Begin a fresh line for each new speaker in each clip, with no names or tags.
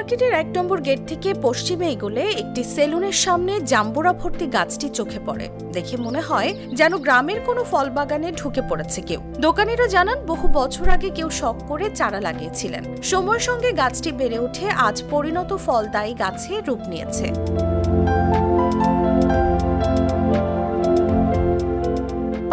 মার্কেটের ১ নম্বর গেট থেকে পশ্চিমে এগোলে একটি সেলুনের সামনে জাম্বুরা ভর্তি গাছটি চোখে পড়ে। দেখে মনে হয় যেন গ্রামের কোনো ফল বাগানে ঢুকে পড়েছে কেউ। দোকানিরা জানান বহু বছর আগে কেউ শখ করে চারা লাগিয়েছিলেন। সময়ের সঙ্গে গাছটি বেড়ে উঠে আজ পরিণত ফলদায়ী গাছে রূপ নিয়েছে।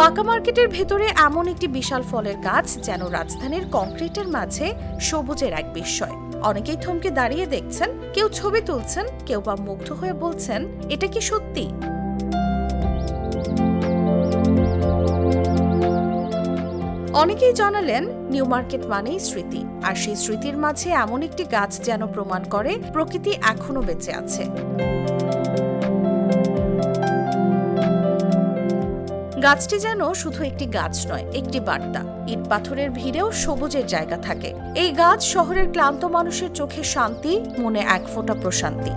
পাকা মার্কেটের ভেতরে এমন একটি বিশাল ফলের গাছ যেন রাজধানীর কংক্রিটের মাঝে সবুজের এক বিস্ময়। অনেকেই থমকে দাঁড়িয়ে দেখছেন, কেউ ছবি তুলছেন, কেউ বা মুগ্ধ হয়ে বলছেন, এটা কি সত্যি? অনেকেই জানালেন নিউ মার্কেট মানেই স্মৃতি, আর সেই স্মৃতির মাঝে এমন একটি গাছ যেন প্রমাণ করে প্রকৃতি এখনো বেঁচে আছে। গাছটি যেন শুধু একটি গাছ নয়, একটি বার্তা। ইট পাথরের ভিড়েও সবুজের জায়গা থাকে। এই গাছ শহরের ক্লান্ত মানুষের চোখে শান্তি, মনে এক ফোঁটা প্রশান্তি।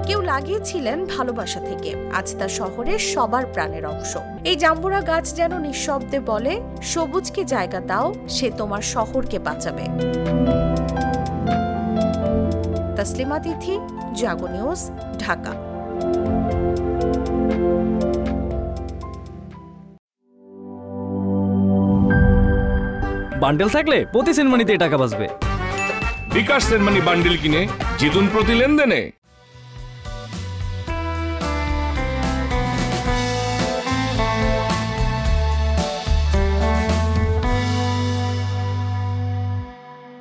কেউ লাগিয়েছিলেন ভালোবাসা থেকে, আজ তা শহরের সবার প্রাণের অংশ। এই জাম্বুরা গাছ যেন নিঃশব্দে বলে, সবুজকে জায়গা দাও, সে তোমার শহরকে বাঁচাবে। তাসলিমা তিথি, জাগো নিউজ, ঢাকা।
বান্ডেল থাকলে প্রতি সেনমানিতে টাকা বাঁচবে।
বিকাশ সেনমানি বান্ডেল কিনে জিতুন প্রতি লেনদেনে।